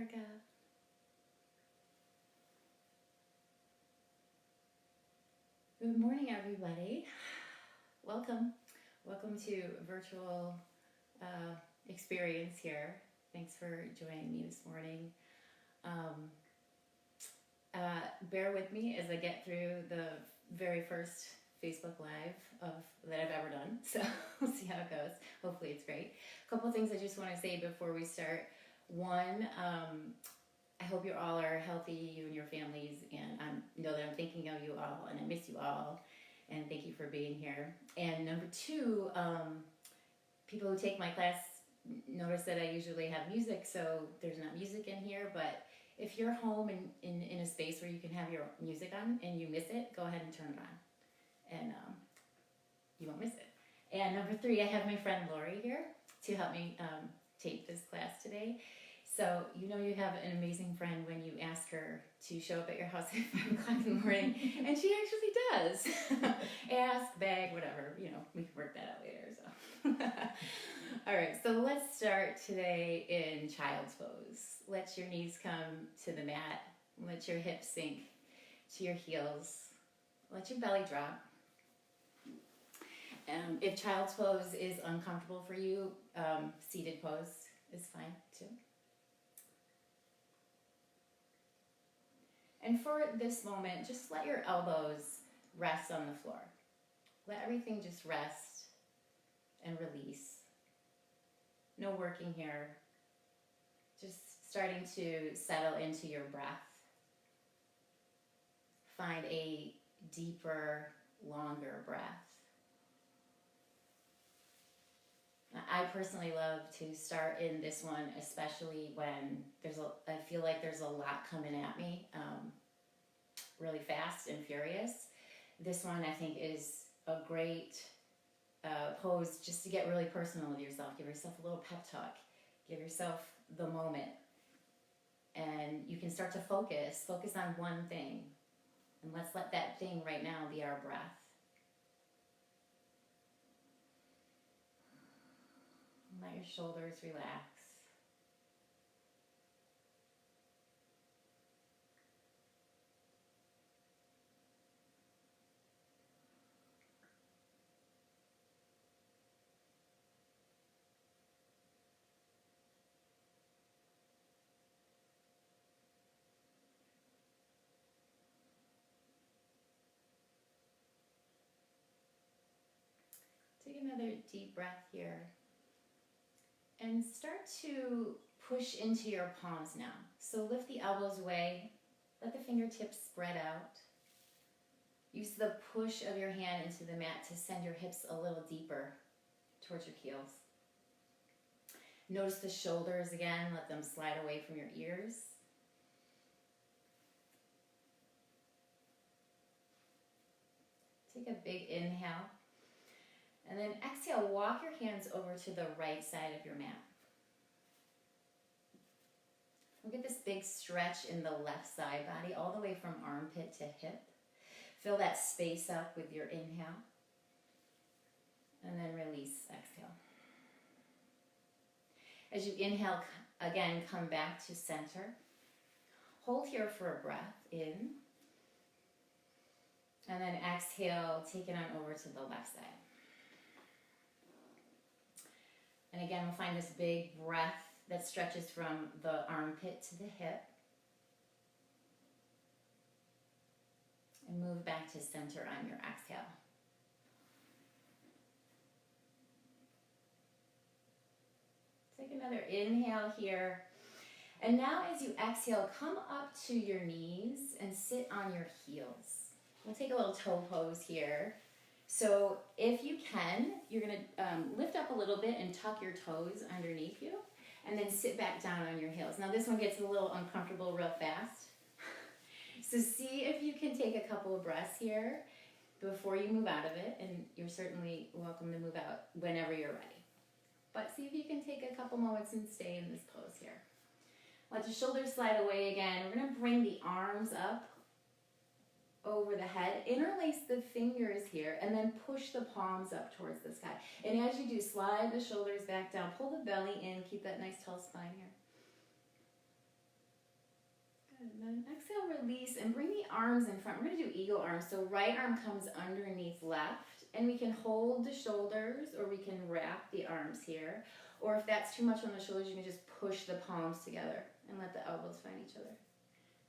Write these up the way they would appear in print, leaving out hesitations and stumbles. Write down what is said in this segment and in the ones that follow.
Erica. Good morning, everybody. Welcome. Welcome to virtual experience here. Thanks for joining me this morning. Um, Bear with me as I get through the very first Facebook Live that I've ever done. So we'll see how it goes. Hopefully it's great. A couple things I just want to say before we start. One, I hope you all are healthy, you and your families, and I know that I'm thinking of you all, and I miss you all, and thank you for being here. And number two, people who take my class notice that I usually have music, so there's not music in here, but if you're home in a space where you can have your music on and you miss it, go ahead and turn it on, and you won't miss it. And number three, I have my friend Lori here to help me tape this class today. So you know you have an amazing friend when you ask her to show up at your house at 5 o'clock in the morning, and she actually does. Ask, beg, whatever, you know, we can work that out later. So, all right, so let's start today in child's pose. Let your knees come to the mat. Let your hips sink to your heels. Let your belly drop. If child's pose is uncomfortable for you, seated pose is fine too. And for this moment, just let your elbows rest on the floor. Let everything just rest and release. No working here. Just starting to settle into your breath. Find a deeper, longer breath. I personally love to start in this one, especially when I feel like there's a lot coming at me, really fast and furious. This one I think is a great pose just to get really personal with yourself. Give yourself a little pep talk. Give yourself the moment. And you can start to focus on one thing. And let's let that thing right now be our breath. Let your shoulders relax. Take another deep breath here. And start to push into your palms now. So lift the elbows away. Let the fingertips spread out. Use the push of your hand into the mat to send your hips a little deeper towards your heels. Notice the shoulders again. Let them slide away from your ears. Take a big inhale. And then exhale, walk your hands over to the right side of your mat. Look at this big stretch in the left side body, all the way from armpit to hip. Fill that space up with your inhale. And then release, exhale. As you inhale, again, come back to center. Hold here for a breath in. And then exhale, take it on over to the left side. And again, we'll find this big breath that stretches from the armpit to the hip. And move back to center on your exhale. Take another inhale here. And now as you exhale, come up to your knees and sit on your heels. We'll take a little toe pose here. So if you can, you're going to lift up a little bit and tuck your toes underneath you, and then sit back down on your heels. Now this one gets a little uncomfortable real fast. So see if you can take a couple of breaths here before you move out of it, and you're certainly welcome to move out whenever you're ready. But see if you can take a couple moments and stay in this pose here. Let your shoulders slide away again. We're going to bring the arms up over the head, interlace the fingers here, and then push the palms up towards the sky. And as you do, slide the shoulders back down, pull the belly in, keep that nice tall spine here. And then exhale, release, and bring the arms in front. We're going to do eagle arms. So right arm comes underneath left, and we can hold the shoulders, or we can wrap the arms here. Or if that's too much on the shoulders, you can just push the palms together and let the elbows find each other.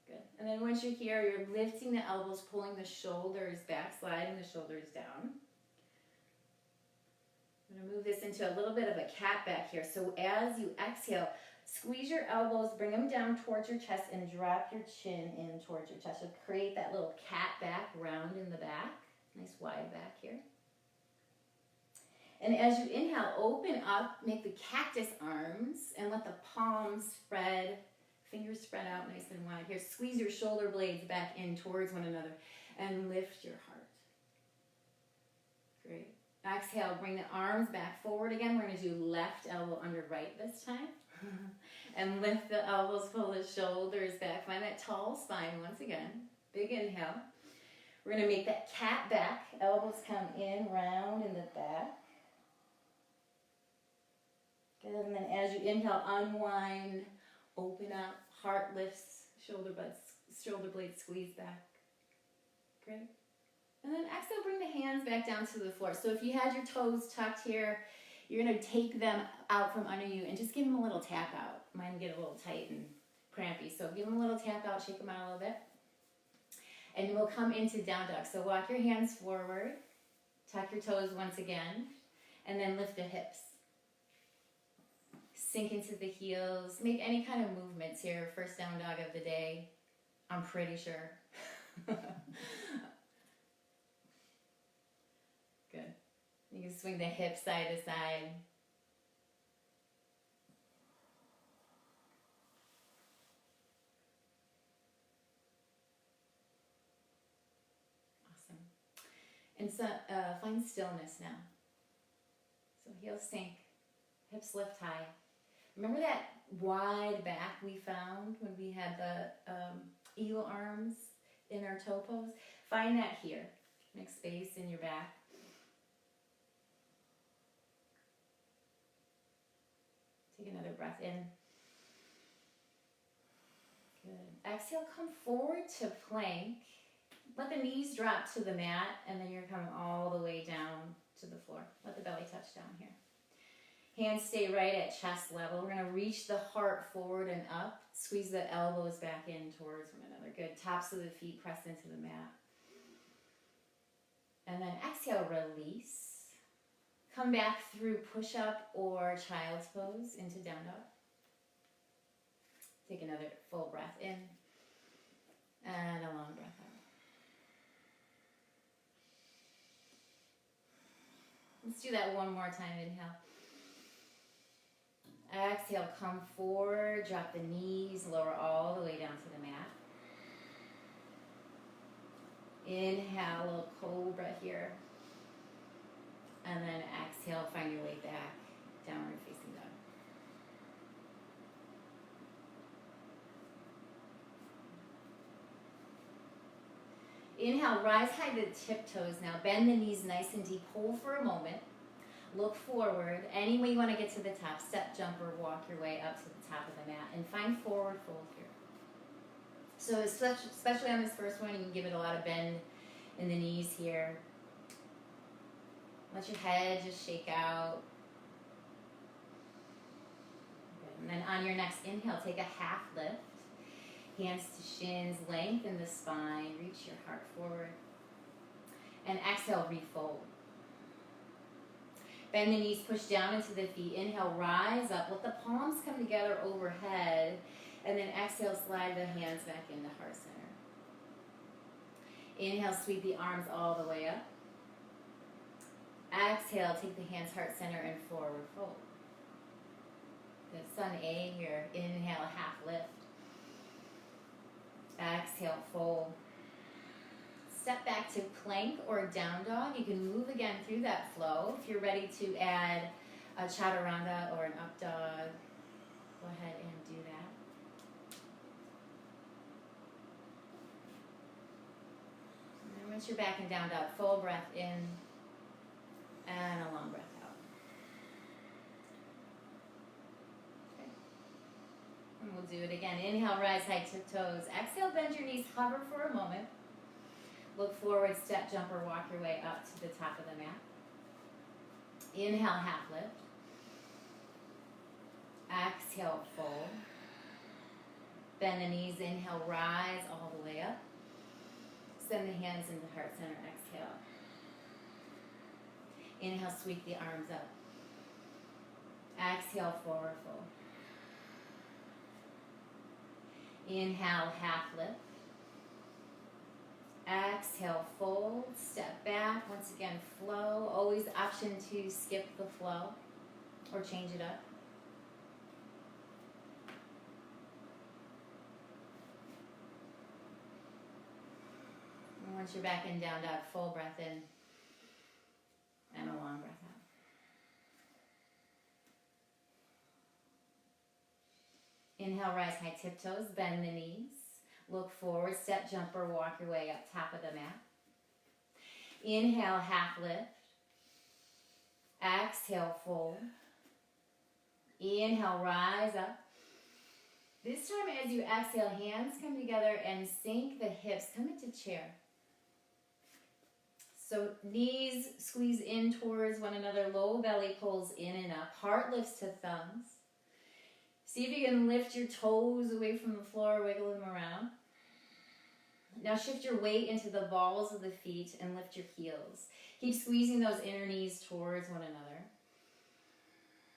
Good. And then once you're here, you're lifting the elbows, pulling the shoulders back, sliding the shoulders down. I'm going to move this into a little bit of a cat back here. So as you exhale, squeeze your elbows, bring them down towards your chest, and drop your chin in towards your chest. So create that little cat back, round in the back. Nice wide back here. And as you inhale, open up, make the cactus arms, and let the palms spread, fingers spread out nice and wide. Here, squeeze your shoulder blades back in towards one another, and lift your heart. Great. Exhale, bring the arms back forward again. We're going to do left elbow under right this time. And lift the elbows, pull the shoulders back. Find that tall spine once again. Big inhale. We're going to make that cat back. Elbows come in, round in the back. Good. And then as you inhale, unwind, open up, heart lifts, shoulder blades squeeze back. Great. And then exhale, bring the hands back down to the floor. So if you had your toes tucked here, you're going to take them out from under you and just give them a little tap out. Mine get a little tight and crampy. So give them a little tap out, shake them out a little bit. And we'll come into down dog. So walk your hands forward, tuck your toes once again, and then lift the hips. Sink into the heels. Make any kind of movements here. First down dog of the day. I'm pretty sure. Good. You can swing the hips side to side. Awesome. And so find stillness now. So heels sink, hips lift high. Remember that wide back we found when we had the eagle arms in our toe pose? Find that here. Make space in your back. Take another breath in. Good. Exhale, come forward to plank. Let the knees drop to the mat, and then you're coming all the way down to the floor. Let the belly touch down here. Hands stay right at chest level. We're going to reach the heart forward and up. Squeeze the elbows back in towards one another. Good. Tops of the feet press into the mat. And then exhale, release. Come back through push-up or child's pose into down dog. Take another full breath in and a long breath out. Let's do that one more time. Inhale. Exhale, come forward, drop the knees, lower all the way down to the mat. Inhale, a little cobra here. And then exhale, find your way back, downward facing dog. Inhale, rise high to the tiptoes now. Bend the knees nice and deep. Hold for a moment. Look forward. Any way you want to get to the top. Step, jump, or walk your way up to the top of the mat. And find forward fold here. So especially on this first one, you can give it a lot of bend in the knees here. Let your head just shake out. Good. And then on your next inhale, take a half lift. Hands to shins, lengthen the spine, reach your heart forward. And exhale, refold. Bend the knees, push down into the feet. Inhale, rise up. Let the palms come together overhead. And then exhale, slide the hands back into heart center. Inhale, sweep the arms all the way up. Exhale, take the hands heart center and forward fold. Good. Sun A here. Inhale, half lift. Exhale, fold. Step back to plank or down dog. You can move again through that flow. If you're ready to add a chaturanga or an up dog, go ahead and do that. And then once you're back in down dog, full breath in and a long breath out. Okay. And we'll do it again. Inhale, rise high, tiptoes. Exhale, bend your knees, hover for a moment. Look forward, step, jump, or walk your way up to the top of the mat. Inhale, half lift. Exhale, fold. Bend the knees, inhale, rise all the way up. Send the hands into heart center, exhale. Inhale, sweep the arms up. Exhale, forward fold. Inhale, half lift. Exhale, fold, step back. Once again, flow. Always option to skip the flow or change it up. And once you're back in down dog, full breath in and a long breath out. Inhale, rise high, tiptoes, bend the knees. Look forward, step, jump, or walk your way up top of the mat. Inhale, half lift. Exhale, fold. Inhale, rise up. This time as you exhale, hands come together and sink the hips. Come into chair. So knees squeeze in towards one another. Low belly pulls in and up. Heart lifts to thumbs. See if you can lift your toes away from the floor, wiggle them around. Now shift your weight into the balls of the feet and lift your heels. Keep squeezing those inner knees towards one another.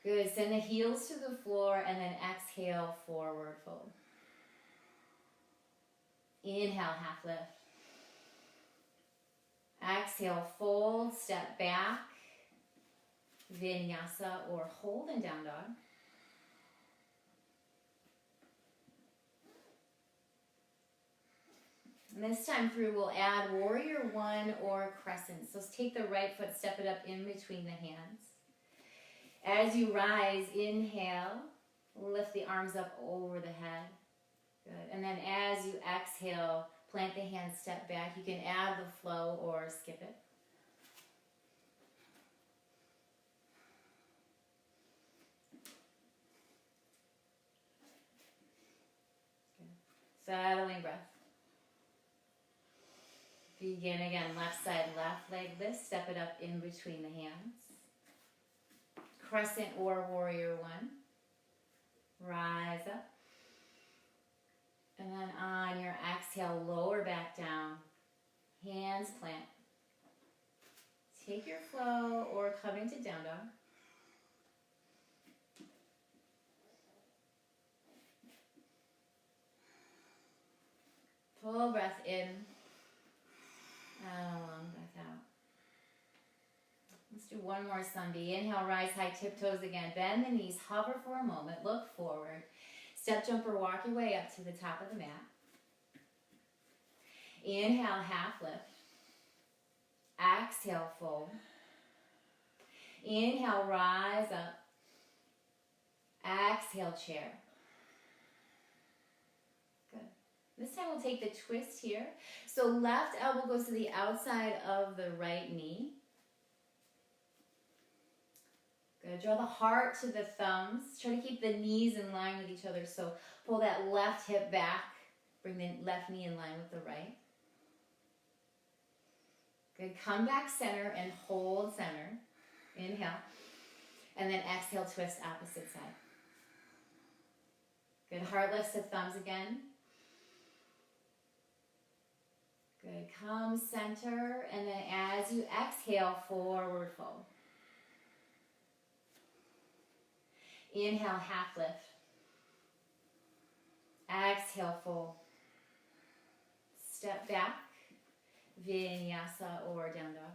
Good. Send the heels to the floor and then exhale, forward fold. Inhale, half lift. Exhale, fold, step back. Vinyasa or hold in down dog. And this time through, we'll add warrior one or crescent. So take the right foot, step it up in between the hands. As you rise, inhale, lift the arms up over the head. Good. And then as you exhale, plant the hands, step back. You can add the flow or skip it. Good. Settling breath. Begin again, left side, left leg lift, step it up in between the hands. Crescent or warrior one. Rise up. And then on your exhale, lower back down. Hands plant. Take your flow or come into down dog. Full breath in. And a long breath out. Let's do one more Sunbeam. Inhale, rise high, tiptoes again. Bend the knees, hover for a moment, look forward. Step, jump, or walk your way up to the top of the mat. Inhale, half lift. Exhale, fold. Inhale, rise up. Exhale, chair. Good. This time we'll take the twist here. So left elbow goes to the outside of the right knee. Good. Draw the heart to the thumbs. Try to keep the knees in line with each other. So pull that left hip back. Bring the left knee in line with the right. Good. Come back center and hold center. Inhale. And then exhale, twist opposite side. Good. Heart lifts to thumbs again. Good. Come center. And then as you exhale, forward fold. Inhale, half lift. Exhale, fold. Step back. Vinyasa or down dog.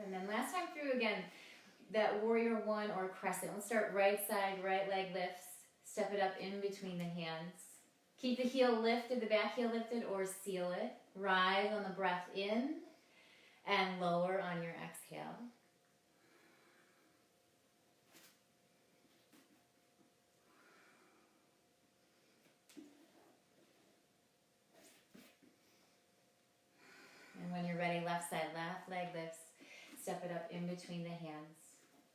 And then last time through again, that warrior one or crescent. Let's start right side, right leg lifts. Step it up in between the hands. Keep the heel lifted, the back heel lifted, or seal it. Rise on the breath in and lower on your exhale. And when you're ready, left side, left leg lifts. step it up in between the hands.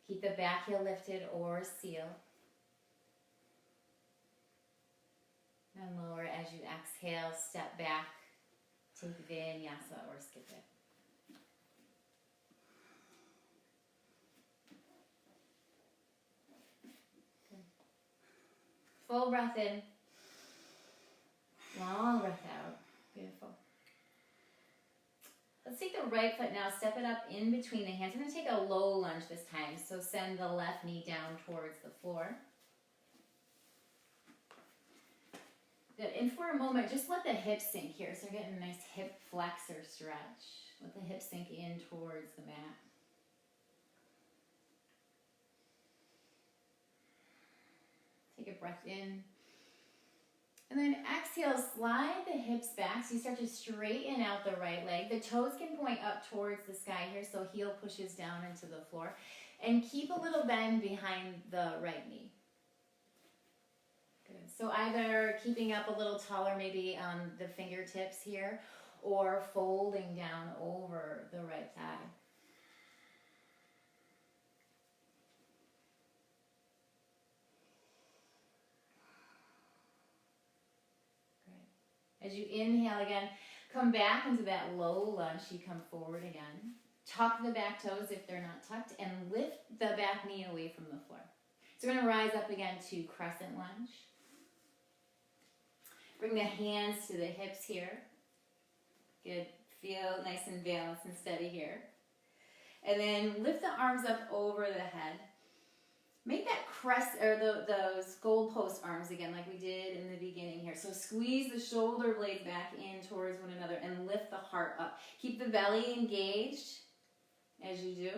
Keep the back heel lifted or seal. And lower as you exhale, step back, take vinyasa or skip it. Good. Full breath in. Long breath out. Beautiful. Let's take the right foot now, step it up in between the hands. We're going to take a low lunge this time. So send the left knee down towards the floor. Good. And for a moment, just let the hips sink here. So you're getting a nice hip flexor stretch. Let the hips sink in towards the mat. Take a breath in. And then exhale, slide the hips back so you start to straighten out the right leg. The toes can point up towards the sky here, so heel pushes down into the floor. And keep a little bend behind the right knee. Good. So either keeping up a little taller, maybe on the fingertips here, or folding down over the right thigh. As you inhale again, come back into that low lunge. You come forward again. Tuck the back toes if they're not tucked and lift the back knee away from the floor. So we're going to rise up again to crescent lunge. Bring the hands to the hips here. Good. Feel nice and balanced and steady here. And then lift the arms up over the head. Make that crest, or those goalpost arms again like we did in the beginning here. So squeeze the shoulder blades back in towards one another and lift the heart up. Keep the belly engaged as you do.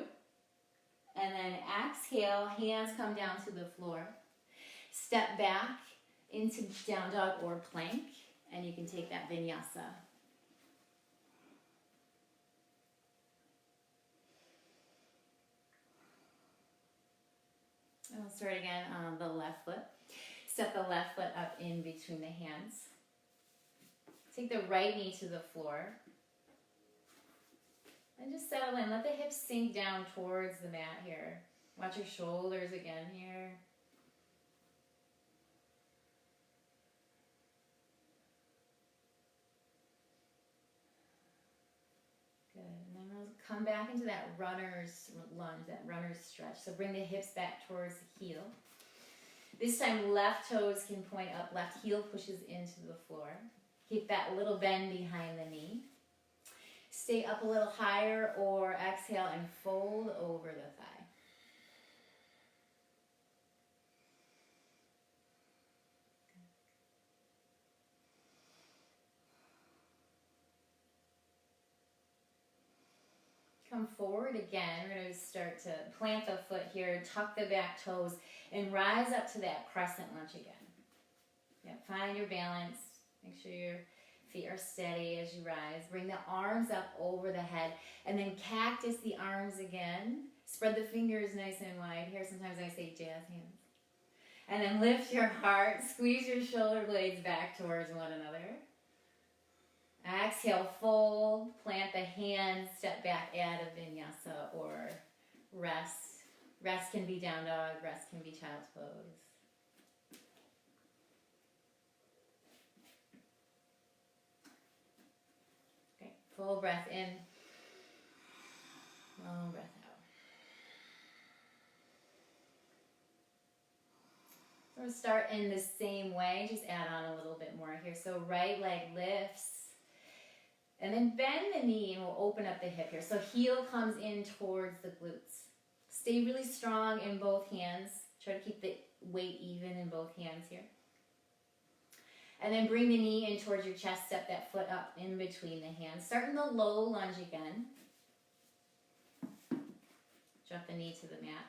And then exhale, hands come down to the floor. Step back into down dog or plank, and you can take that vinyasa. And we'll start again on the left foot. Step the left foot up in between the hands. Take the right knee to the floor. And just settle in. Let the hips sink down towards the mat here. Watch your shoulders again here. Good. And then we'll come back into that runner's lunge, that runner's stretch. So bring the hips back towards the heel. This time left toes can point up, left heel pushes into the floor. Keep that little bend behind the knee. Stay up a little higher or exhale and fold over the thigh. Come forward again. We're going to start to plant the foot here, tuck the back toes, and rise up to that crescent lunge again. Yep, find your balance. Make sure your feet are steady as you rise. Bring the arms up over the head, and then cactus the arms again. Spread the fingers nice and wide. Here, sometimes I say jazz hands. And then lift your heart. Squeeze your shoulder blades back towards one another. Exhale, fold, plant the hands, step back, add a vinyasa or rest. Rest can be down dog, rest can be child's pose. Okay, full breath in, long breath out. So we'll start in the same way, just add on a little bit more here. So right leg lifts. And then bend the knee and we'll open up the hip here. So heel comes in towards the glutes. Stay really strong in both hands. Try to keep the weight even in both hands here. And then bring the knee in towards your chest. Step that foot up in between the hands. Start in the low lunge again. Drop the knee to the mat.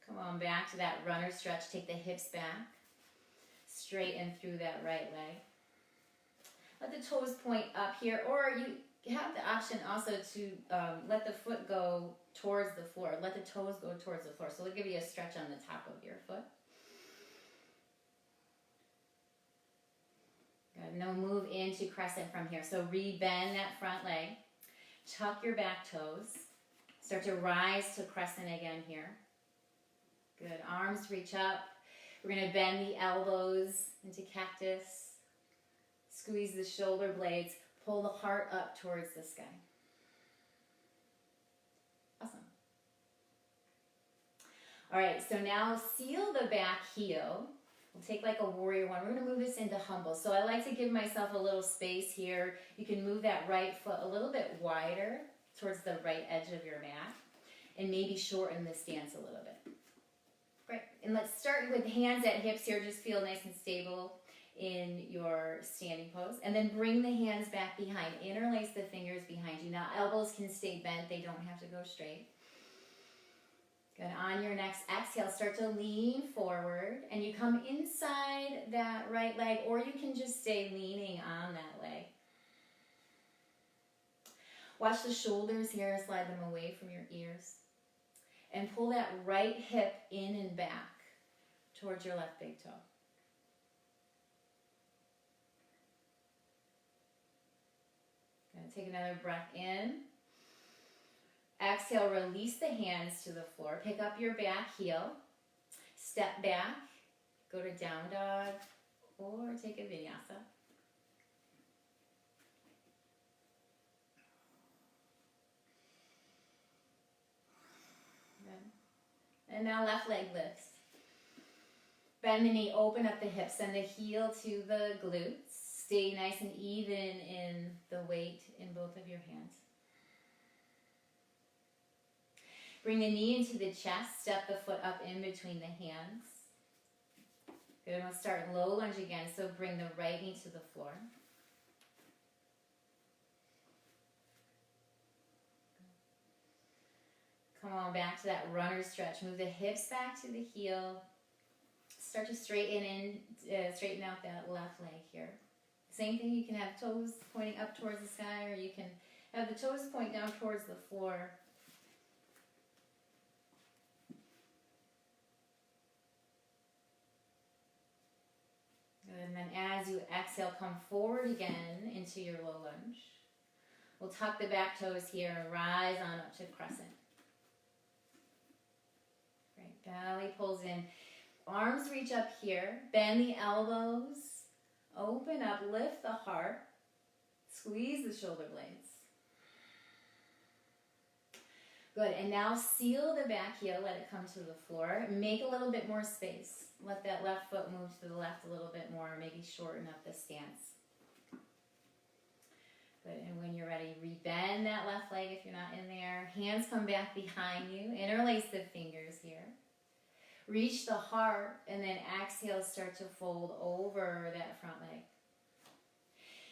Come on back to that runner stretch. Take the hips back. Straighten through that right leg. Let the toes point up here. Or you have the option also to let the foot go towards the floor. Let the toes go towards the floor. So it'll give you a stretch on the top of your foot. Good. Now move into crescent from here. So rebend that front leg. Tuck your back toes. Start to rise to crescent again here. Good. Arms reach up. We're going to bend the elbows into cactus. Squeeze the shoulder blades. Pull the heart up towards the sky. Awesome. All right, so now seal the back heel. We'll take like a warrior one. We're going to move this into humble. So I like to give myself a little space here. You can move that right foot a little bit wider towards the right edge of your mat and maybe shorten the stance a little bit. Great. And let's start with hands at hips here. Just feel nice and stable in your standing pose. And then bring the hands back behind. Interlace the fingers behind you. Now elbows can stay bent. They don't have to go straight. Good. On your next exhale, start to lean forward. And you come inside that right leg, or you can just stay leaning on that leg. Watch the shoulders here. Slide them away from your ears. And pull that right hip in and back towards your left big toe. Gonna take another breath in. Exhale, release the hands to the floor. Pick up your back heel. Step back. Go to down dog or take a vinyasa. And now left leg lifts. Bend the knee, open up the hips, send the heel to the glutes. Stay nice and even in the weight in both of your hands. Bring the knee into the chest, step the foot up in between the hands. Good, we'll start low lunge again, so bring the right knee to the floor. Come on back to that runner stretch. Move the hips back to the heel. Start to straighten out that left leg here. Same thing, you can have toes pointing up towards the sky, or you can have the toes point down towards the floor. And then as you exhale, come forward again into your low lunge. We'll tuck the back toes here and rise on up to crescent. Great, belly pulls in. Arms reach up here. Bend the elbows. Open up, lift the heart. Squeeze the shoulder blades. Good, and now seal the back heel, let it come to the floor. Make a little bit more space. Let that left foot move to the left a little bit more, maybe shorten up the stance. Good, and when you're ready, rebend that left leg if you're not in there. Hands come back behind you. Interlace the fingers here. Reach the heart, and then exhale, start to fold over that front leg.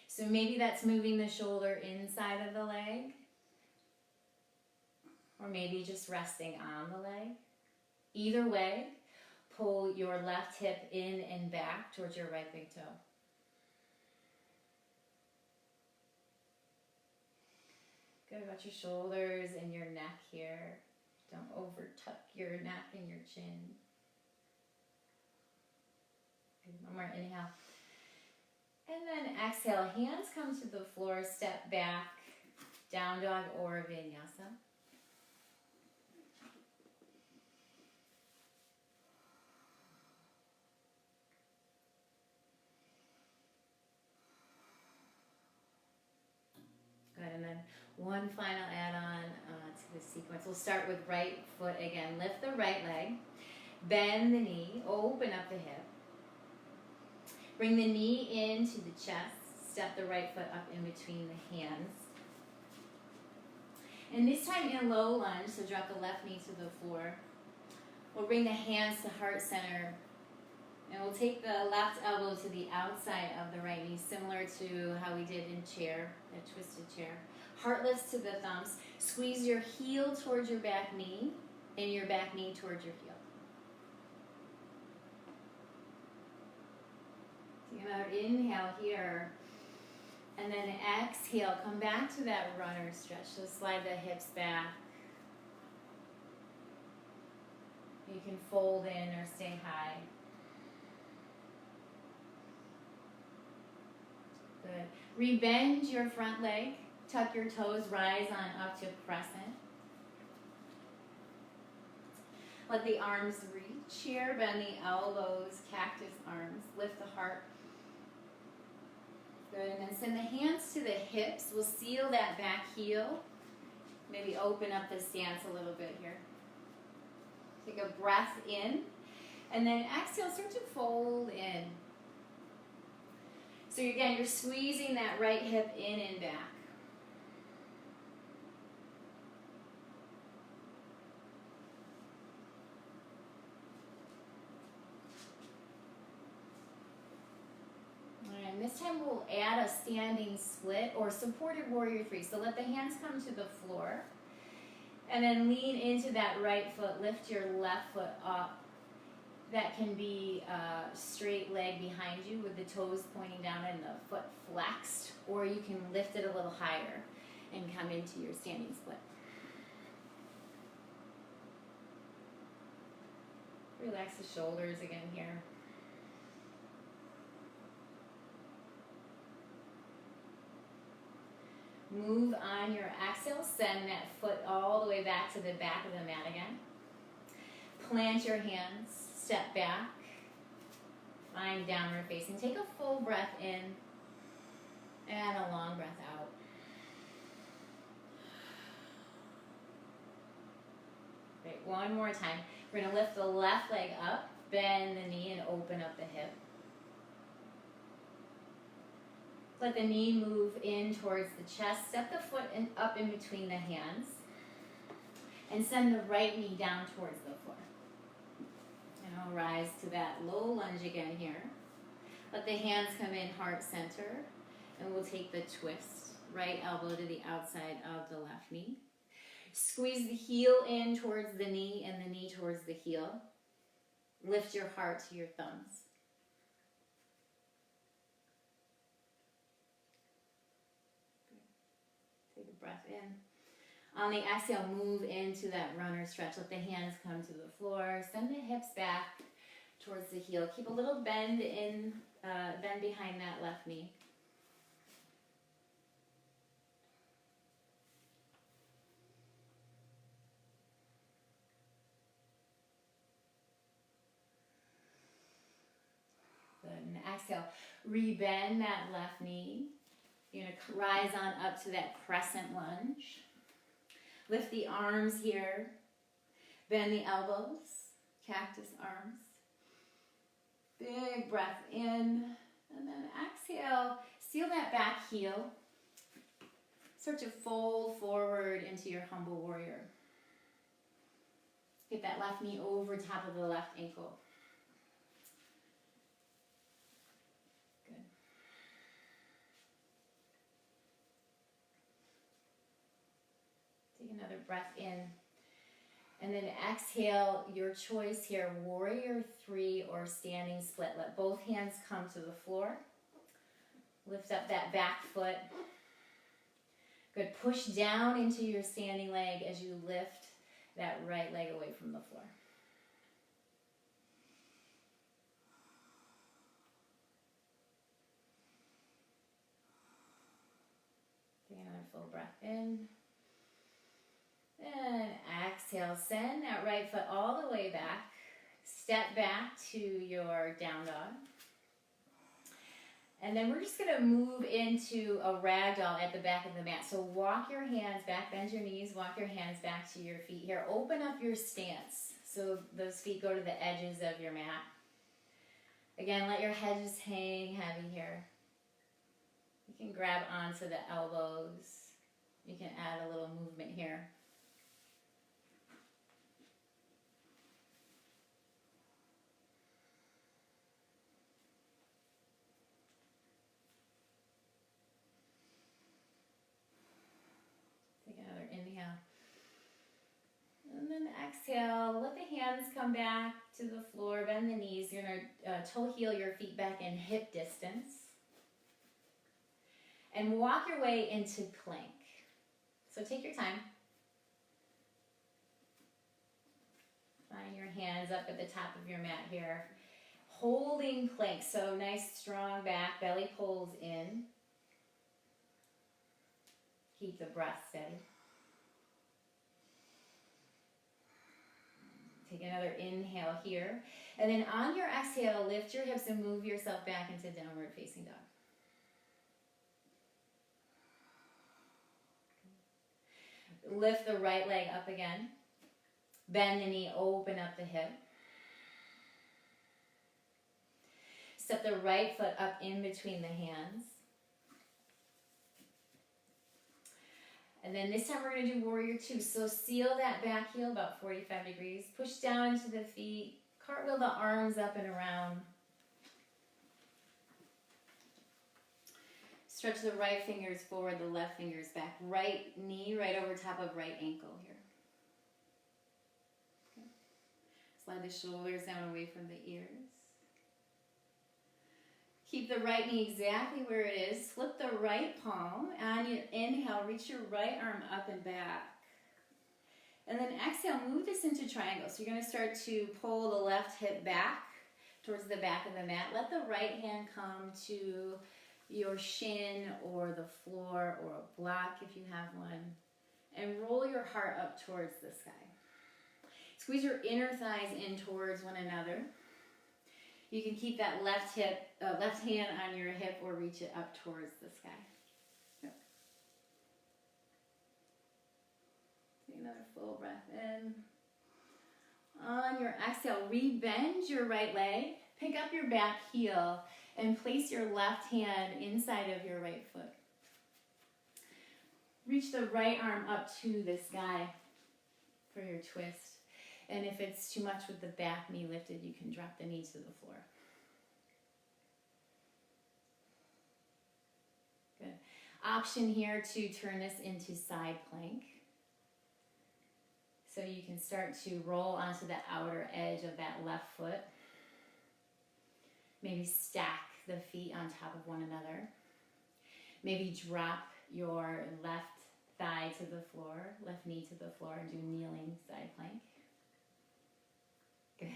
So maybe that's moving the shoulder inside of the leg, or maybe just resting on the leg. Either way, pull your left hip in and back towards your right big toe. Good, about your shoulders and your neck here. Don't over tuck your neck and your chin. Good, one more inhale. And then exhale, hands come to the floor, step back, down dog or vinyasa. Good, and then one final add-on to the sequence. We'll start with right foot again. Lift the right leg, bend the knee, open up the hip. Bring the knee into the chest, step the right foot up in between the hands. And this time in low lunge, so drop the left knee to the floor. We'll bring the hands to heart center. And we'll take the left elbow to the outside of the right knee, similar to how we did in chair, a twisted chair. Heart lifts to the thumbs. Squeeze your heel towards your back knee and your back knee towards your heel. Take another inhale here. And then exhale, come back to that runner stretch. So slide the hips back. You can fold in or stay high. Good. Rebend your front leg. Tuck your toes, rise on up to crescent. Let the arms reach here, bend the elbows, cactus arms, lift the heart. Good, and then send the hands to the hips. We'll seal that back heel. Maybe open up the stance a little bit here. Take a breath in, and then exhale, start to fold in. So again, you're squeezing that right hip in and back. And this time we'll add a standing split or supported warrior three. So let the hands come to the floor. And then lean into that right foot. Lift your left foot up. That can be a straight leg behind you with the toes pointing down and the foot flexed. Or you can lift it a little higher and come into your standing split. Relax the shoulders again here. Move on your exhale, send that foot all the way back to the back of the mat again. Plant your hands, step back, find downward facing. Take a full breath in and a long breath out. Great, one more time. We're going to lift the left leg up, bend the knee and open up the hip. Let the knee move in towards the chest. Step the foot up in between the hands. And send the right knee down towards the floor. And I'll rise to that low lunge again here. Let the hands come in heart center. And we'll take the twist. Right elbow to the outside of the left knee. Squeeze the heel in towards the knee and the knee towards the heel. Lift your heart to your thumbs. Breath in. On the exhale, move into that runner stretch. Let the hands come to the floor. Send the hips back towards the heel. Keep a little bend in, bend behind that left knee. Good. And exhale, rebend that left knee. You're going to rise on up to that crescent lunge. Lift the arms here. Bend the elbows. Cactus arms. Big breath in. And then exhale. Seal that back heel. Start to fold forward into your humble warrior. Get that left knee over top of the left ankle. Another breath in. And then exhale, your choice here, warrior three or standing split. Let both hands come to the floor. Lift up that back foot. Good. Push down into your standing leg as you lift that right leg away from the floor. Take another full breath in. And exhale, send that right foot all the way back. Step back to your down dog. And then we're just going to move into a ragdoll at the back of the mat. So walk your hands back, bend your knees, walk your hands back to your feet here. Open up your stance so those feet go to the edges of your mat. Again, let your head just hang heavy here. You can grab onto the elbows. You can add a little movement here. Inhale. And then exhale, let the hands come back to the floor, bend the knees. You're going to toe heel your feet back in hip distance. And walk your way into plank. So take your time. Find your hands up at the top of your mat here. Holding plank, so nice strong back, belly pulls in. Keep the breath steady. Take another inhale here. And then on your exhale, lift your hips and move yourself back into downward facing dog. Lift the right leg up again. Bend the knee, open up the hip. Step the right foot up in between the hands. And then this time we're going to do warrior two. So seal that back heel about 45 degrees. Push down into the feet. Cartwheel the arms up and around. Stretch the right fingers forward, the left fingers back. Right knee right over top of right ankle here. Okay. Slide the shoulders down away from the ears. Keep the right knee exactly where it is. Flip the right palm. On your inhale, reach your right arm up and back. And then exhale, move this into triangle. So you're going to start to pull the left hip back towards the back of the mat. Let the right hand come to your shin or the floor or a block if you have one. And roll your heart up towards the sky. Squeeze your inner thighs in towards one another. You can keep that left hand on your hip or reach it up towards the sky. Yep. Take another full breath in. On your exhale, re-bend your right leg. Pick up your back heel and place your left hand inside of your right foot. Reach the right arm up to the sky for your twist. And if it's too much with the back knee lifted, you can drop the knee to the floor. Good. Option here to turn this into side plank. So you can start to roll onto the outer edge of that left foot. Maybe stack the feet on top of one another. Maybe drop your left thigh to the floor, left knee to the floor, and do kneeling side plank. Good.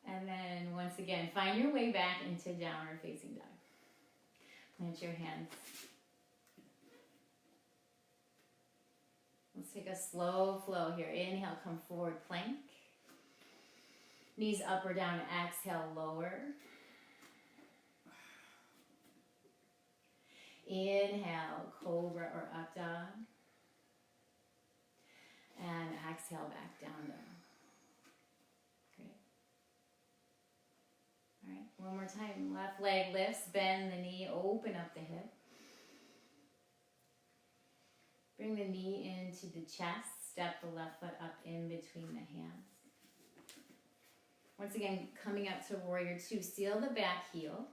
And then once again, find your way back into downward facing dog. Plant your hands. Let's take a slow flow here. Inhale, come forward, plank. Knees up or down, exhale, lower. Inhale, cobra or up dog. And exhale, back down dog. Great. All right, one more time. Left leg lifts, bend the knee, open up the hip. Bring the knee into the chest. Step the left foot up in between the hands. Once again, coming up to warrior two. Seal the back heel.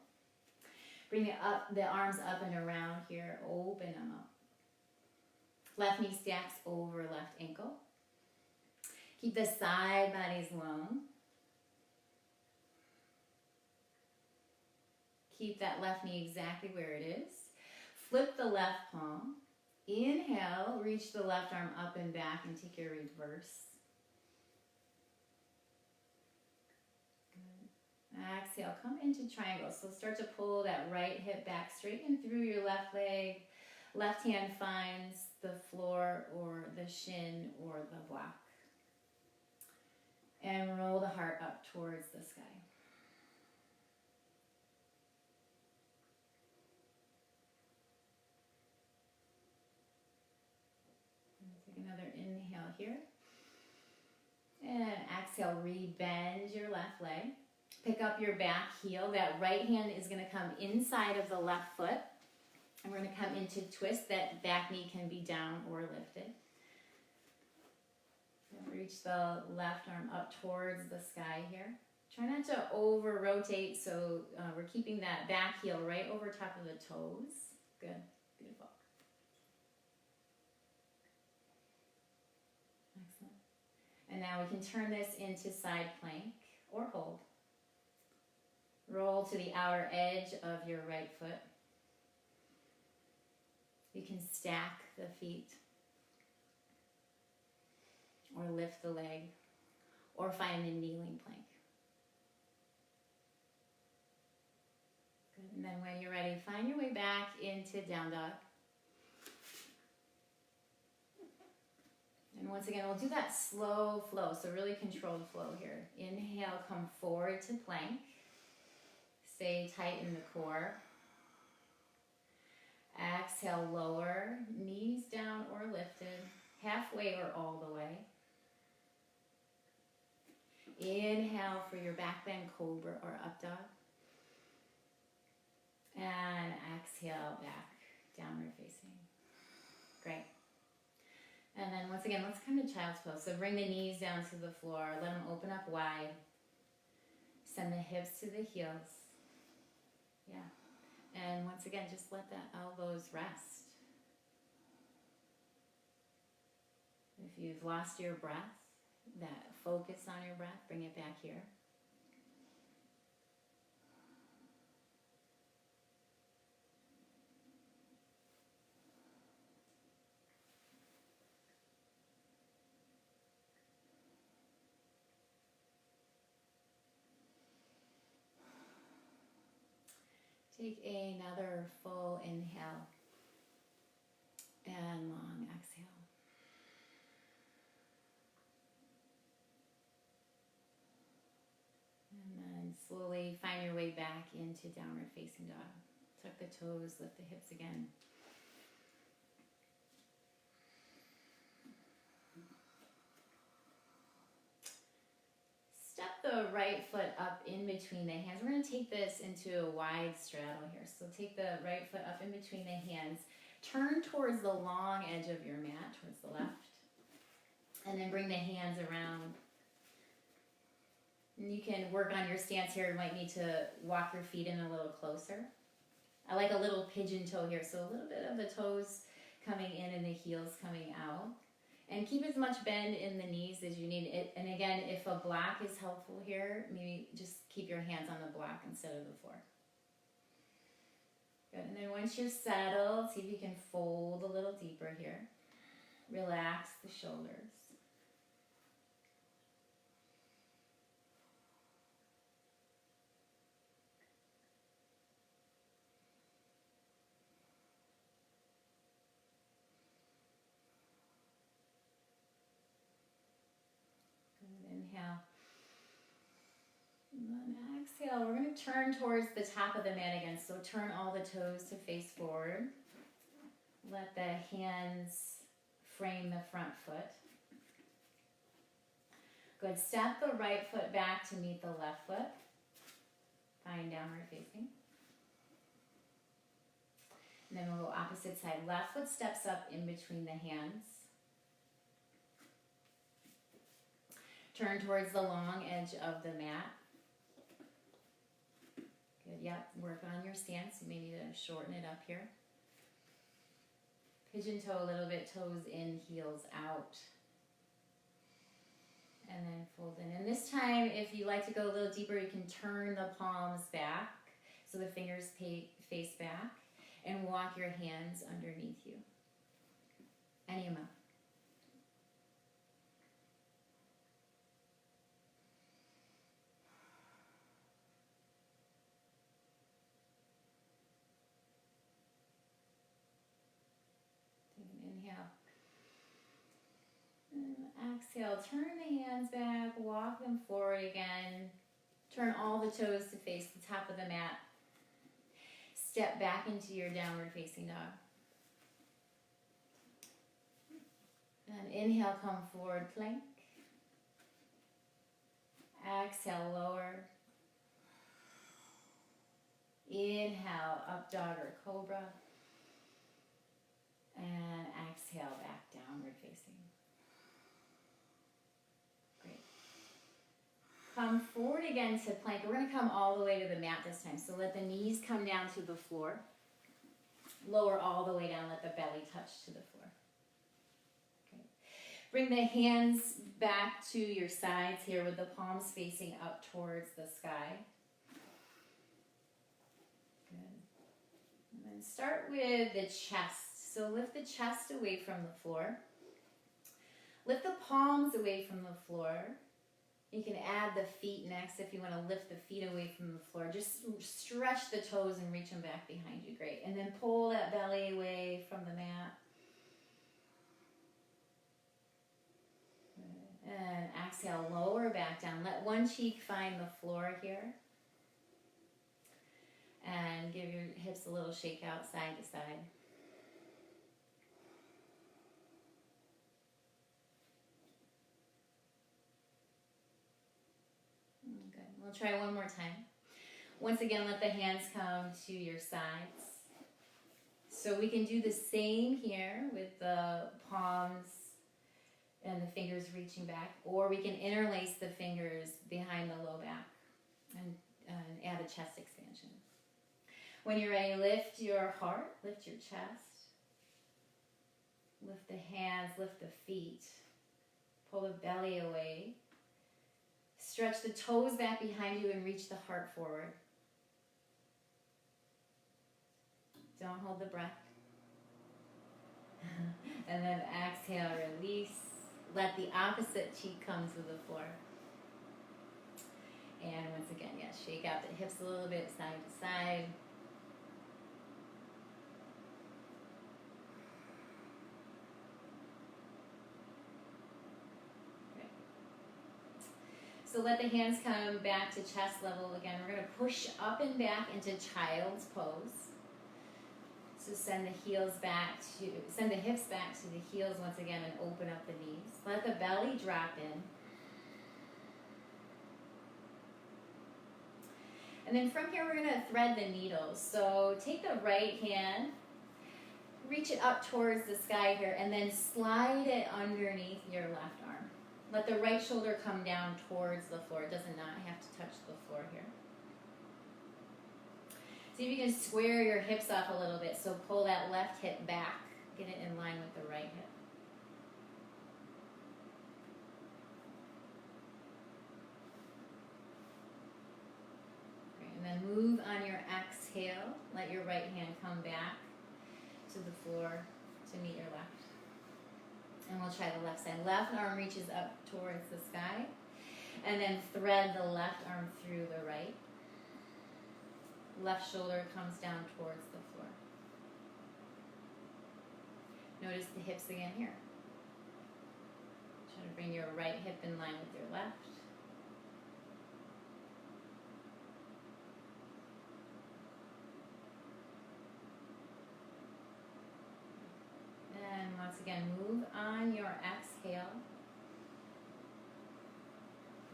Bring the arms up and around here. Open them up. Left knee stacks over left ankle. Keep the side bodies long. Keep that left knee exactly where it is. Flip the left palm. Inhale, reach the left arm up and back and take your reverse. Good. Exhale, come into triangle. So start to pull that right hip back, straighten through your left leg. Left hand finds the floor or the shin or the block. And roll the heart up towards the sky. Take another inhale here. And exhale, re-bend your left leg. Pick up your back heel. That right hand is going to come inside of the left foot. And we're going to come into twist. That back knee can be down or lifted. And reach the left arm up towards the sky here. Try not to over-rotate, so we're keeping that back heel right over top of the toes. Good. Beautiful. Excellent. And now we can turn this into side plank or hold. Roll to the outer edge of your right foot. You can stack the feet or lift the leg or find a kneeling plank. Good. And then when you're ready, find your way back into down dog. And once again, we'll do that slow flow, so really controlled flow here. Inhale, come forward to plank. Stay tight in the core. Exhale, lower, knees down or lifted, halfway or all the way. Inhale for your back bend cobra or up dog. And exhale back, downward facing. Great. And then once again, let's come to child's pose. So bring the knees down to the floor. Let them open up wide. Send the hips to the heels. Yeah. And once again, just let the elbows rest. If you've lost your breath, that focus on your breath, bring it back here. Take another full inhale and long exhale. And then slowly find your way back into downward facing dog. Tuck the toes, lift the hips again. Step the right foot up in between the hands. We're going to take this into a wide straddle here. So take the right foot up in between the hands. Turn towards the long edge of your mat, towards the left. And then bring the hands around. And you can work on your stance here. You might need to walk your feet in a little closer. I like a little pigeon toe here. So a little bit of the toes coming in and the heels coming out. And keep as much bend in the knees as you need. And again, if a block is helpful here, maybe just keep your hands on the block instead of the floor. Good. And then once you're settled, see if you can fold a little deeper here. Relax the shoulders. Inhale. And then exhale. We're going to turn towards the top of the mat again. So turn all the toes to face forward. Let the hands frame the front foot. Good. Step the right foot back to meet the left foot. Find downward facing. And then we'll go opposite side. Left foot steps up in between the hands. Turn towards the long edge of the mat. Good, yep, work on your stance. You may need to shorten it up here. Pigeon toe a little bit, toes in, heels out. And then fold in. And this time, if you like to go a little deeper, you can turn the palms back so the fingers face back and walk your hands underneath you. Any amount. Exhale, turn the hands back, walk them forward again. Turn all the toes to face the top of the mat. Step back into your downward facing dog. And inhale, come forward, plank. Exhale, lower. Inhale, up dog or cobra. And exhale, back downward facing. Come forward again to plank. We're going to come all the way to the mat this time. So let the knees come down to the floor. Lower all the way down. Let the belly touch to the floor. Okay. Bring the hands back to your sides here with the palms facing up towards the sky. Good. And then start with the chest. So lift the chest away from the floor. Lift the palms away from the floor. You can add the feet next if you want to lift the feet away from the floor. Just stretch the toes and reach them back behind you. Great. And then pull that belly away from the mat. And exhale, lower back down. Let one cheek find the floor here. And give your hips a little shake out side to side. Good. We'll try one more time. Once again, let the hands come to your sides. So we can do the same here with the palms and the fingers reaching back, or we can interlace the fingers behind the low back and add a chest expansion. When you're ready, lift your heart, lift your chest, lift the hands, lift the feet, pull the belly away, stretch the toes back behind you and reach the heart forward. Don't hold the breath. And then exhale, release. Let the opposite cheek come to the floor. And once again, yes, shake out the hips a little bit, side to side. Great. So let the hands come back to chest level again. We're going to push up and back into child's pose. So send the hips back to the heels once again and open up the knees. Let the belly drop in. And then from here we're going to thread the needles. So take the right hand, reach it up towards the sky here, and then slide it underneath your left arm. Let the right shoulder come down towards the floor. It does not have to touch the floor here. See if you can square your hips off a little bit. So pull that left hip back. Get it in line with the right hip. Great. And then move on your exhale. Let your right hand come back to the floor to meet your left. And we'll try the left side. Left arm reaches up towards the sky. And then thread the left arm through the right. Left shoulder comes down towards the floor. Notice the hips again here. Try to bring your right hip in line with your left. And once again, move on your exhale.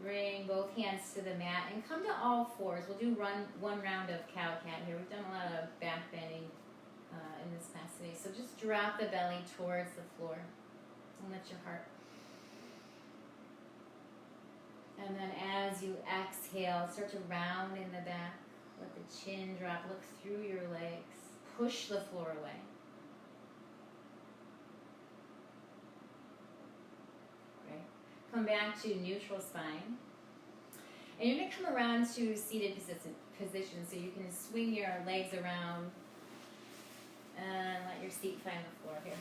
Bring both hands to the mat and come to all fours. We'll do one round of cow-cat here. We've done a lot of back bending in this class today. So just drop the belly towards the floor and lift your heart. And then as you exhale, start to round in the back. Let the chin drop. Look through your legs. Push the floor away. Come back to neutral spine. And you're going to come around to seated position so you can swing your legs around and let your feet find the floor here.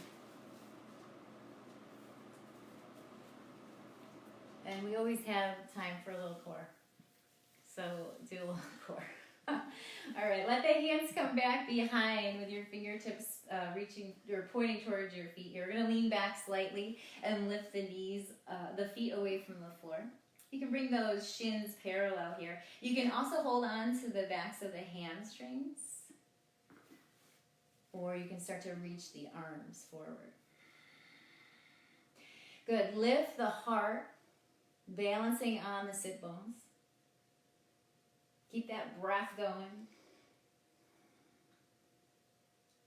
And we always have time for a little core. So do a little core. All right, let the hands come back behind with your fingertips reaching or pointing towards your feet. You're going to lean back slightly and lift the knees, the feet away from the floor. You can bring those shins parallel here. You can also hold on to the backs of the hamstrings, or you can start to reach the arms forward. Good. Lift the heart, balancing on the sit bones. Keep that breath going.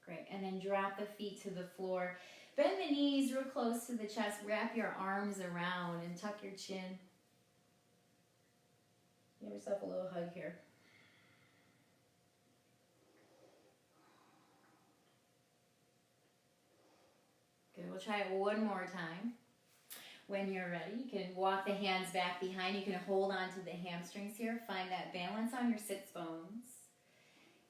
Great. And then drop the feet to the floor. Bend the knees real close to the chest. Wrap your arms around and tuck your chin. Give yourself a little hug here. Good. We'll try it one more time. When you're ready, you can walk the hands back behind. You can hold on to the hamstrings here. Find that balance on your sits bones.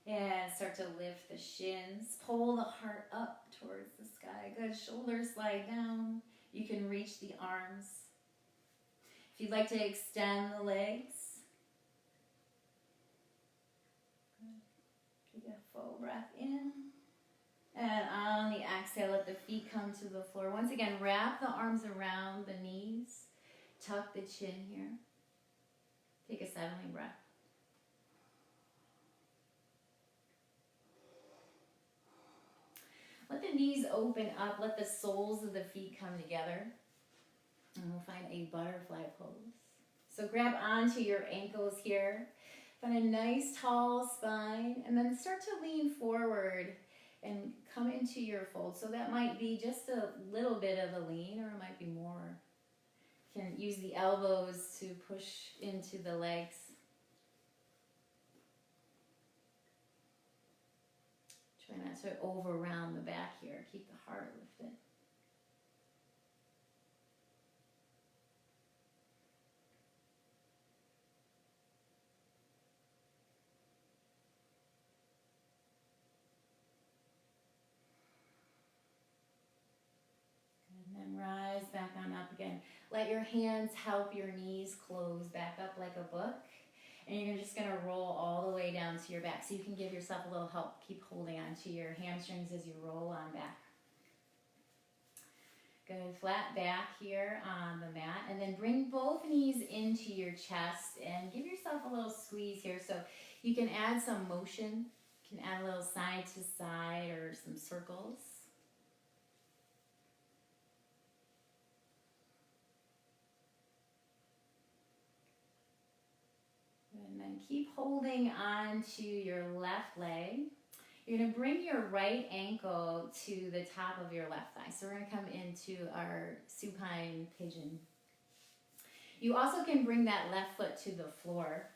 And start to lift the shins. Pull the heart up towards the sky. Good. Shoulders slide down. You can reach the arms. If you'd like to extend the legs, take a full breath in. And on the exhale, let the feet come to the floor. Once again, wrap the arms around the knees. Tuck the chin here. Take a settling breath. Let the knees open up. Let the soles of the feet come together. And we'll find a butterfly pose. So grab onto your ankles here. Find a nice tall spine. And then start to lean forward and come into your fold. So that might be just a little bit of a lean, or it might be more. You can use the elbows to push into the legs. Try not to over round the back here. Keep the heart lifted. And then rise back on up again. Let your hands help your knees close back up like a book. And you're just going to roll all the way down to your back. So you can give yourself a little help. Keep holding on to your hamstrings as you roll on back. Good, flat back here on the mat. And then bring both knees into your chest and give yourself a little squeeze here. So you can add some motion. You can add a little side to side or some circles. And then keep holding on to your left leg. You're going to bring your right ankle to the top of your left thigh. So we're going to come into our supine pigeon. You also can bring that left foot to the floor.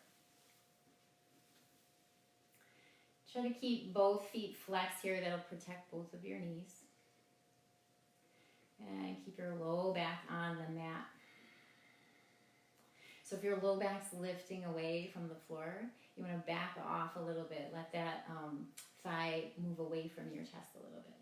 Try to keep both feet flexed here. That'll protect both of your knees. And keep your low back on the mat. So if your low back's lifting away from the floor, you want to back off a little bit. Let that thigh move away from your chest a little bit.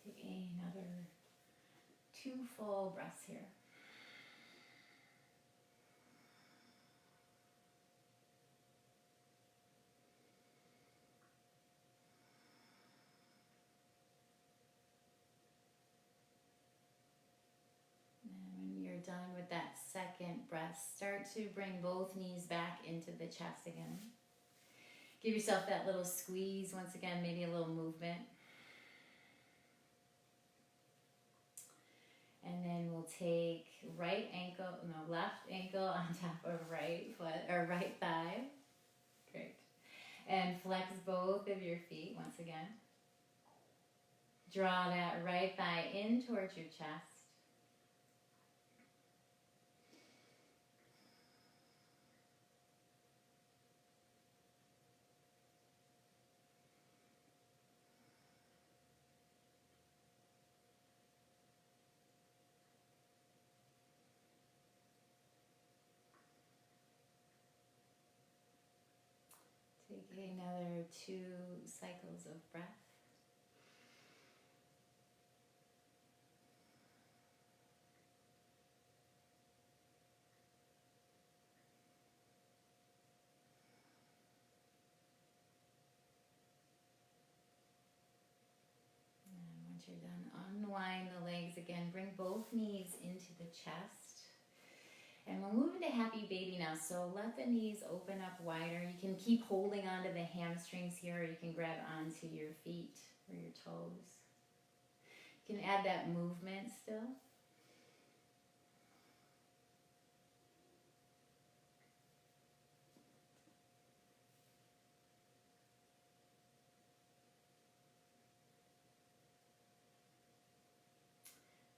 Take another 2 full breaths here. Done with that second breath, start to bring both knees back into the chest again. Give yourself that little squeeze once again, maybe a little movement. And then we'll take left ankle on top of right foot or right thigh. Great. And flex both of your feet once again. Draw that right thigh in towards your chest. Take another 2 cycles of breath. And once you're done, unwind the legs again. Bring both knees into the chest. And we'll move into happy baby now. So let the knees open up wider. You can keep holding onto the hamstrings here, or you can grab onto your feet or your toes. You can add that movement still.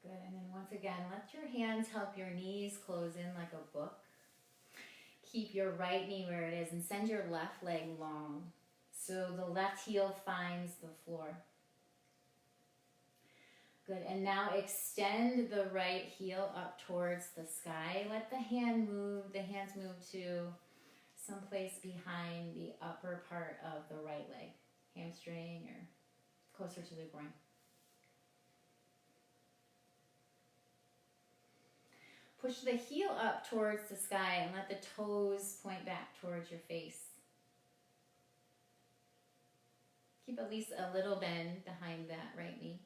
Good, and then once again, let your hands help your knees close in like a book. Keep your right knee where it is and send your left leg long so the left heel finds the floor. Good. And now extend the right heel up towards the sky. Let the hands move to someplace behind the upper part of the right leg, hamstring or closer to the groin. Push the heel up towards the sky and let the toes point back towards your face. Keep at least a little bend behind that right knee.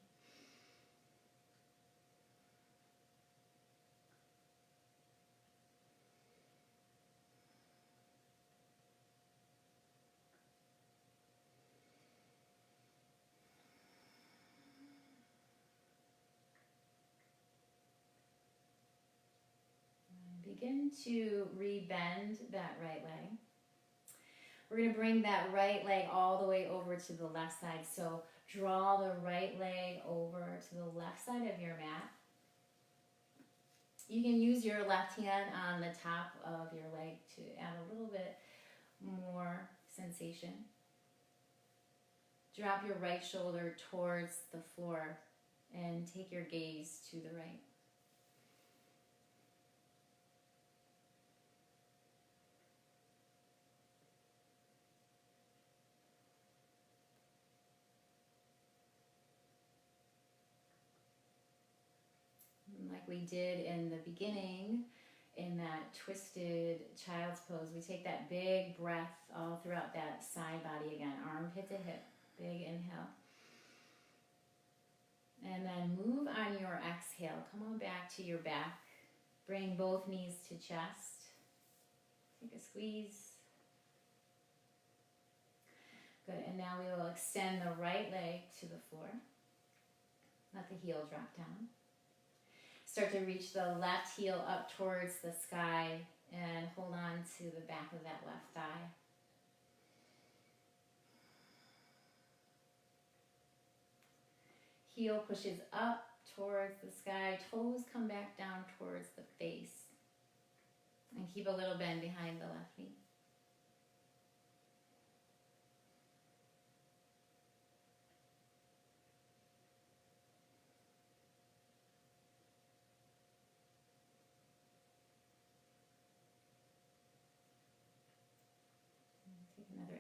Begin to rebend that right leg. We're going to bring that right leg all the way over to the left side. So draw the right leg over to the left side of your mat. You can use your left hand on the top of your leg to add a little bit more sensation. Drop your right shoulder towards the floor and take your gaze to the right. Like we did in the beginning, in that twisted child's pose, we take that big breath all throughout that side body again, armpit to hip, big inhale. And then move on your exhale, come on back to your back, bring both knees to chest, take a squeeze. Good, and now we will extend the right leg to the floor, let the heel drop down. Start to reach the left heel up towards the sky and hold on to the back of that left thigh. Heel pushes up towards the sky, toes come back down towards the face. And keep a little bend behind the left knee.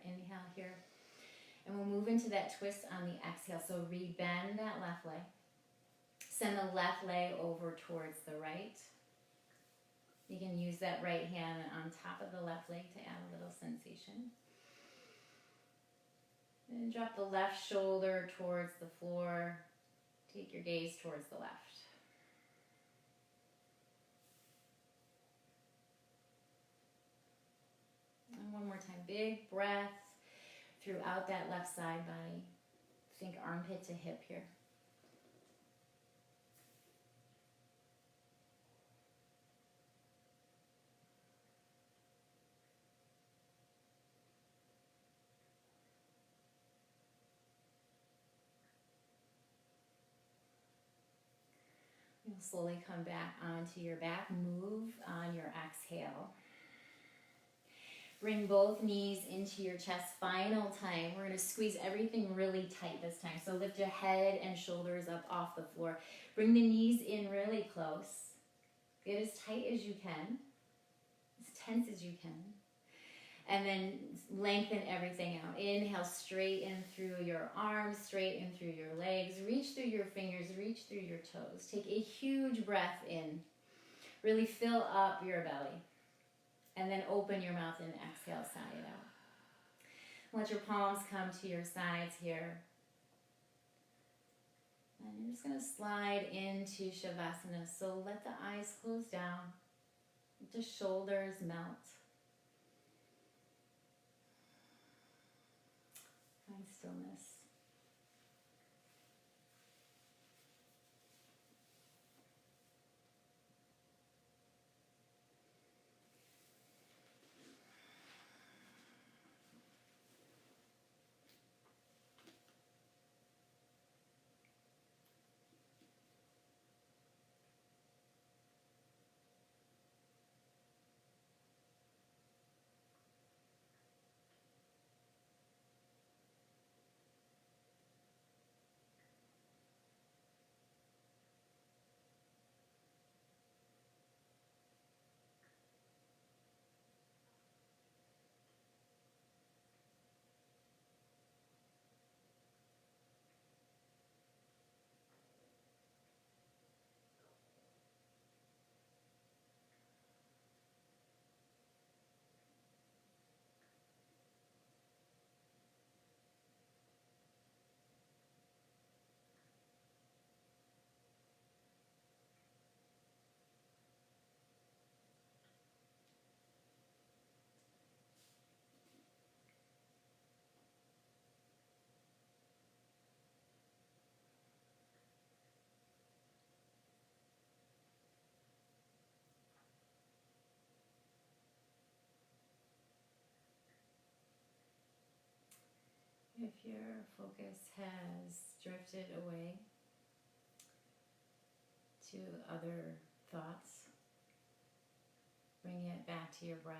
Inhale here. And we'll move into that twist on the exhale. So rebend that left leg. Send the left leg over towards the right. You can use that right hand on top of the left leg to add a little sensation. And drop the left shoulder towards the floor. Take your gaze towards the left. And one more time, big breath throughout that left side body. Think armpit to hip here. You'll slowly come back onto your back. Move on your exhale. Bring both knees into your chest. Final time. We're going to squeeze everything really tight this time. So lift your head and shoulders up off the floor. Bring the knees in really close. Get as tight as you can. As tense as you can. And then lengthen everything out. Inhale, straighten through your arms, straighten through your legs. Reach through your fingers, reach through your toes. Take a huge breath in. Really fill up your belly. And then open your mouth and exhale, sigh it out. Let your palms come to your sides here. And you're just going to slide into Shavasana. So let the eyes close down. Let the shoulders melt. Find stillness. If your focus has drifted away to other thoughts, bring it back to your breath.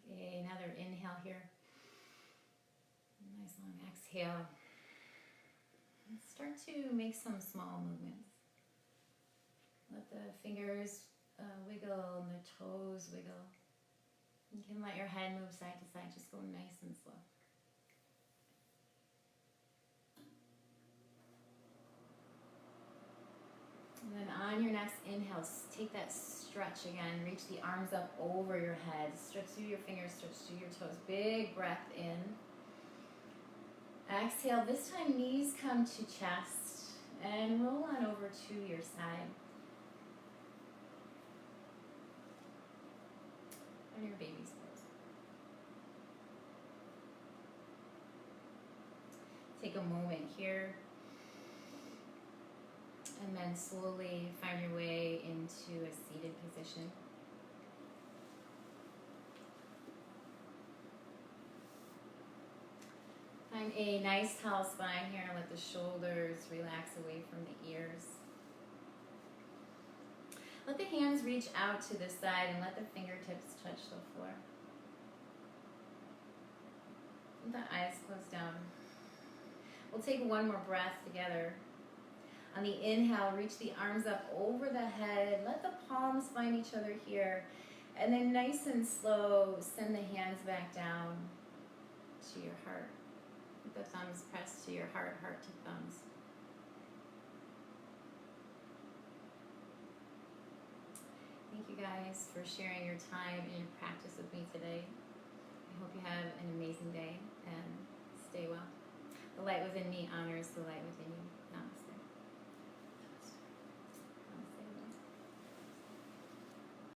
Take another inhale here. Nice long exhale. And start to make some small movements. Let the fingers wiggle and the toes wiggle. You can let your head move side to side, just go nice and slow. And then on your next inhale, take that stretch again. Reach the arms up over your head. Stretch through your fingers, stretch through your toes. Big breath in. Exhale. This time, knees come to chest and roll on over to your side. On your baby's pose. Take a moment here. And then slowly find your way into a seated position. Find a nice tall spine here. Let the shoulders relax away from the ears. Let the hands reach out to the side and let the fingertips touch the floor. Let the eyes close down. We'll take one more breath together. On the inhale, reach the arms up over the head. Let the palms find each other here. And then nice and slow, send the hands back down to your heart. Let the thumbs press to your heart, heart to thumbs. Thank you guys for sharing your time and your practice with me today. I hope you have an amazing day and stay well. The light within me honors the light within you.